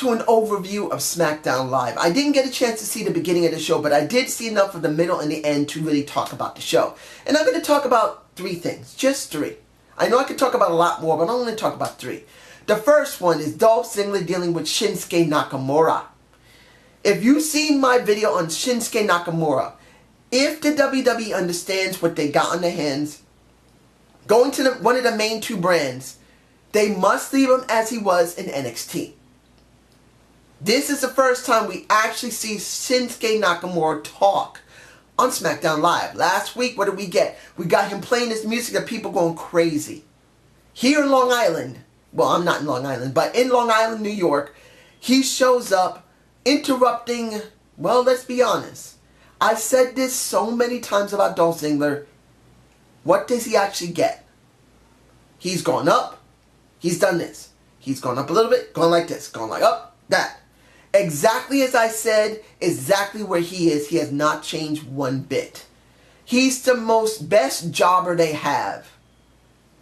to an overview of Smackdown Live. I didn't get a chance to see the beginning of the show, but I did see enough of the middle and the end to really talk about the show. And I'm going to talk about 3 things. Just 3. I know I could talk about a lot more, but I'm going to talk about 3. The first one is Dolph Ziggler dealing with Shinsuke Nakamura. If you've seen my video on Shinsuke Nakamura, if the WWE understands what they got on their hands, going to one of the main 2 brands, they must leave him as he was in NXT. This is the first time we actually see Shinsuke Nakamura talk on Smackdown Live. Last week, what did we get? We got him playing this music that people going crazy. Here in Long Island, well, I'm not in Long Island, but in Long Island, New York, he shows up interrupting, well, let's be honest. I've said this so many times about Dolph Ziggler. What does he actually get? He's gone up. He's done this. He's gone up a little bit, gone like this, gone like up, that. Exactly as I said, exactly where he is. He has not changed one bit. He's the best jobber they have.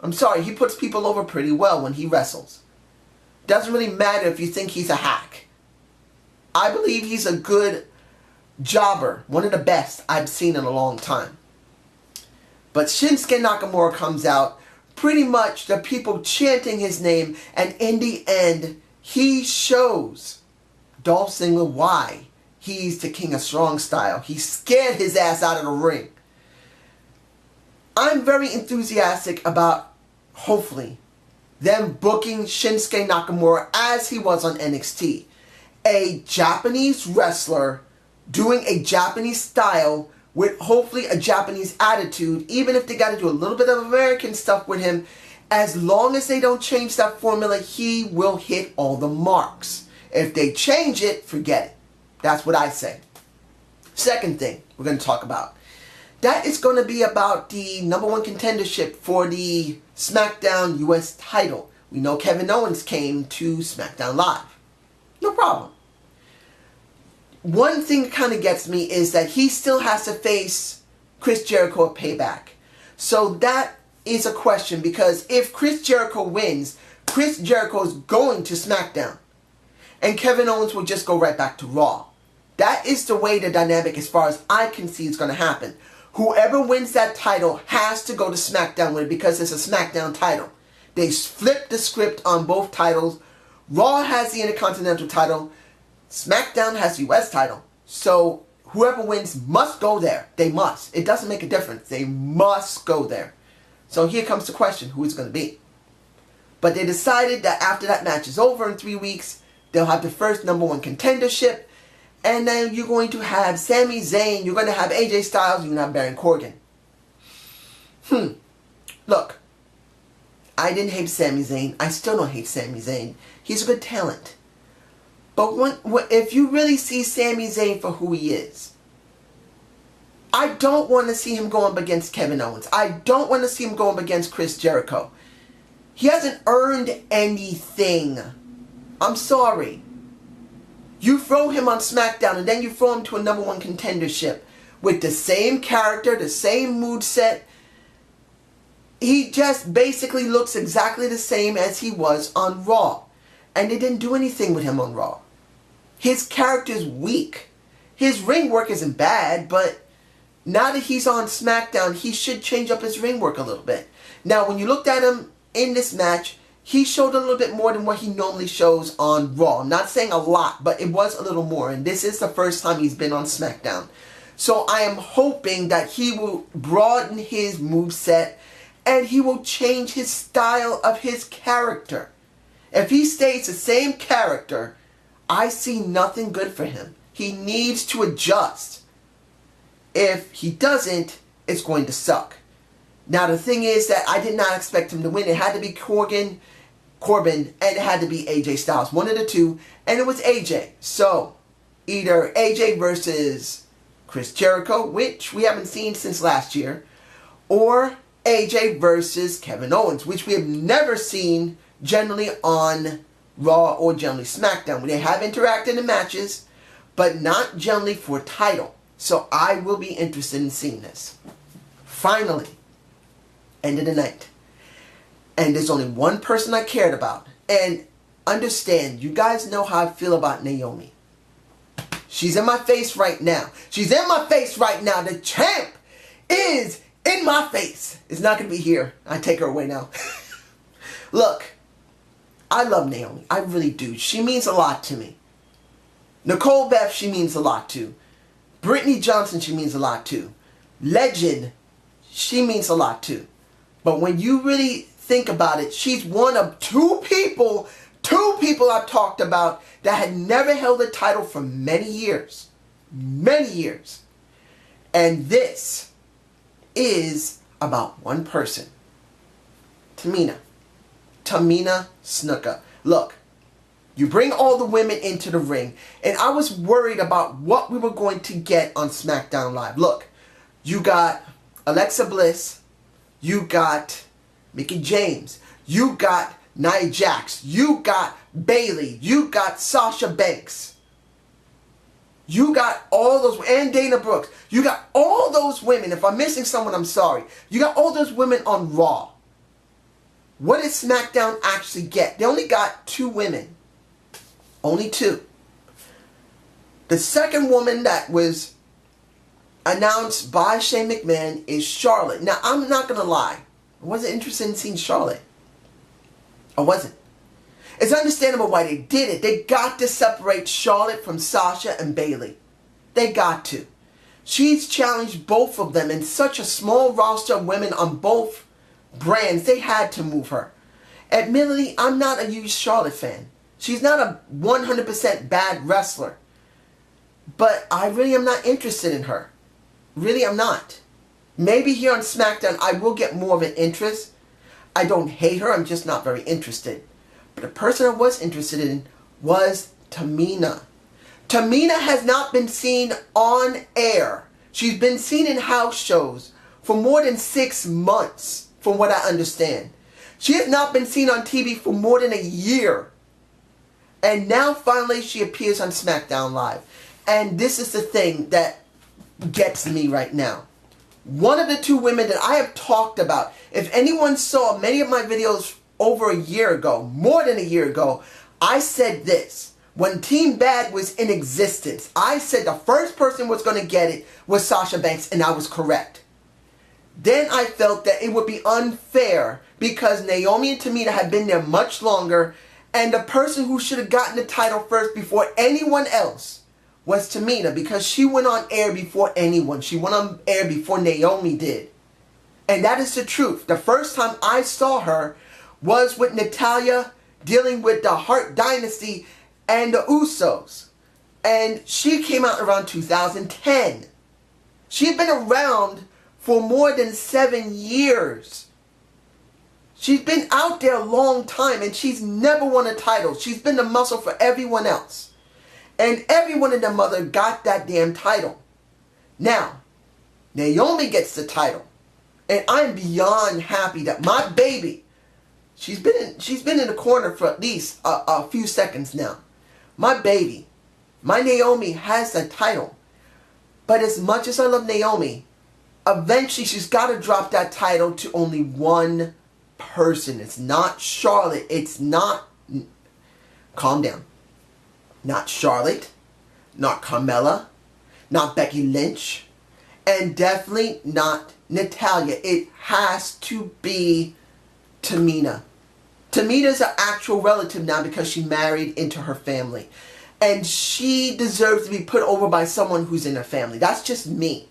I'm sorry, he puts people over pretty well when he wrestles. Doesn't really matter if you think he's a hack. I believe he's a good jobber, one of the best I've seen in a long time. But Shinsuke Nakamura comes out, pretty much the people chanting his name, and in the end, he shows Dolph Ziggler why he's the king of strong style. He scared his ass out of the ring. I'm very enthusiastic about, hopefully, them booking Shinsuke Nakamura as he was on NXT. A Japanese wrestler doing a Japanese style with hopefully a Japanese attitude, even if they got to do a little bit of American stuff with him. As long as they don't change that formula, he will hit all the marks. If they change it, forget it. That's what I say. Second thing we're going to talk about. That is going to be about the #1 contendership for the SmackDown US title. We know Kevin Owens came to SmackDown Live. No problem. One thing that kind of gets me is that he still has to face Chris Jericho at Payback. So that is a question, because if Chris Jericho wins, Chris Jericho is going to SmackDown. And Kevin Owens will just go right back to Raw. That is the way the dynamic, as far as I can see, is going to happen. Whoever wins that title has to go to SmackDown with it, because it's a SmackDown title. They flipped the script on both titles. Raw has the Intercontinental title. SmackDown has the US title. So whoever wins must go there. They must. It doesn't make a difference. They must go there. So here comes the question, who it's going to be. But they decided that after that match is over in 3 weeks, they'll have the first #1 contendership. And then you're going to have Sami Zayn. You're going to have AJ Styles. You're going to have Baron Corbin. Look. I didn't hate Sami Zayn. I still don't hate Sami Zayn. He's a good talent. But if you really see Sami Zayn for who he is, I don't want to see him go up against Kevin Owens. I don't want to see him go up against Chris Jericho. He hasn't earned anything. I'm sorry. You throw him on SmackDown and then you throw him to a #1 contendership with the same character, the same moveset. He just basically looks exactly the same as he was on Raw. And they didn't do anything with him on Raw. His character's weak. His ring work isn't bad, but now that he's on SmackDown, he should change up his ring work a little bit. Now, when you looked at him in this match, he showed a little bit more than what he normally shows on Raw. I'm not saying a lot, but it was a little more. And this is the first time he's been on SmackDown. So I am hoping that he will broaden his moveset and he will change his style of his character. If he stays the same character, I see nothing good for him. He needs to adjust. If he doesn't, it's going to suck. Now the thing is that I did not expect him to win. It had to be Corbin, and it had to be AJ Styles. One of the two, and it was AJ. So, either AJ versus Chris Jericho, which we haven't seen since last year, or AJ versus Kevin Owens, which we have never seen generally on Raw or generally SmackDown. They have interacted in matches, but not generally for title. So I will be interested in seeing this. Finally, end of the night. And there's only one person I cared about. And understand, you guys know how I feel about Naomi. She's in my face right now. She's in my face right now. The champ is in my face. It's not going to be here. I take her away now. Look, I love Naomi. I really do. She means a lot to me. Nicole Beth, she means a lot to. Brittany Johnson, she means a lot to. Legend, she means a lot to. But when you really think about it, she's one of two people I've talked about that had never held a title for many years. Many years. And this is about one person. Tamina Snuka. Look, you bring all the women into the ring, and I was worried about what we were going to get on Smackdown Live. Look, you got Alexa Bliss, you got Mickie James, you got Nia Jax, you got Bayley, you got Sasha Banks, you got all those, and Dana Brooks, you got all those women. If I'm missing someone, I'm sorry. You got all those women on Raw. What did SmackDown actually get? They only got 2 women. Only 2. The second woman that was announced by Shane McMahon is Charlotte. Now, I'm not going to lie. I wasn't interested in seeing Charlotte. I wasn't. It's understandable why they did it. They got to separate Charlotte from Sasha and Bayley. They got to. She's challenged both of them in such a small roster of women on both brands. They had to move her. Admittedly, I'm not a huge Charlotte fan. She's not a 100% bad wrestler. But I really am not interested in her. Really, I'm not. Maybe here on SmackDown, I will get more of an interest. I don't hate her. I'm just not very interested. But the person I was interested in was Tamina. Tamina has not been seen on air. She's been seen in house shows for more than 6 months, from what I understand. She has not been seen on TV for more than a year. And now finally she appears on SmackDown Live. And this is the thing that gets me right now. One of the 2 women that I have talked about, if anyone saw many of my videos over a year ago, more than a year ago, I said this. When Team Bad was in existence, I said the first person was going to get it was Sasha Banks, and I was correct. Then I felt that it would be unfair because Naomi and Tamina had been there much longer, and the person who should have gotten the title first before anyone else was Tamina, because she went on air before anyone. She went on air before Naomi did. And that is the truth. The first time I saw her was with Natalya dealing with the Hart Dynasty and the Usos. And she came out around 2010. She had been around for more than 7 years. She's been out there a long time, and she's never won a title. She's been the muscle for everyone else. And everyone and their mother got that damn title. Now, Naomi gets the title. And I'm beyond happy that my baby, she's been in the corner for at least a few seconds now. My baby, my Naomi has the title. But as much as I love Naomi, eventually she's got to drop that title to only one person. It's not Charlotte. It's not... Calm down. Not Charlotte. Not Carmella. Not Becky Lynch. And definitely not Natalya. It has to be Tamina. Tamina's an actual relative now because she married into her family. And she deserves to be put over by someone who's in her family. That's just me.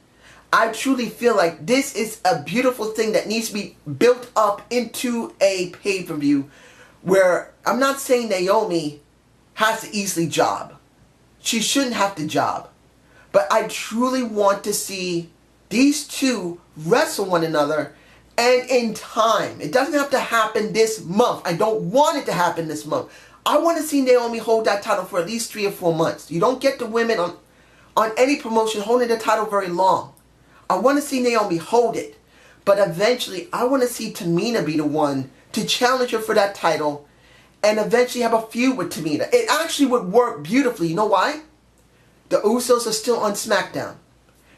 I truly feel like this is a beautiful thing that needs to be built up into a pay-per-view where I'm not saying Naomi has to easily job. She shouldn't have to job. But I truly want to see these 2 wrestle one another, and in time. It doesn't have to happen this month. I don't want it to happen this month. I want to see Naomi hold that title for at least 3 or 4 months. You don't get the women on any promotion holding the title very long. I want to see Naomi hold it. But eventually, I want to see Tamina be the one to challenge her for that title and eventually have a feud with Tamina. It actually would work beautifully. You know why? The Usos are still on SmackDown.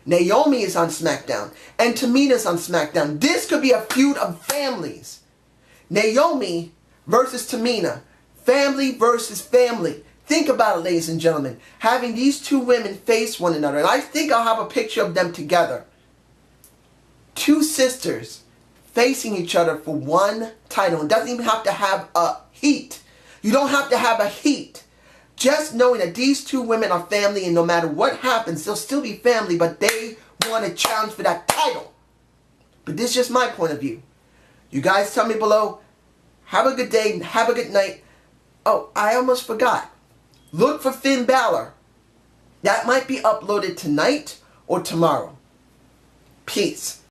Naomi is on SmackDown. And Tamina's on SmackDown. This could be a feud of families. Naomi versus Tamina. Family versus family. Think about it, ladies and gentlemen. Having these two women face one another. And I think I'll have a picture of them together. Two sisters facing each other for one title. It doesn't even have to have a heat. You don't have to have a heat. Just knowing that these two women are family, and no matter what happens, they'll still be family, but they want a challenge for that title. But this is just my point of view. You guys tell me below. Have a good day. Have a good night. Oh, I almost forgot. Look for Finn Balor. That might be uploaded tonight or tomorrow. Peace.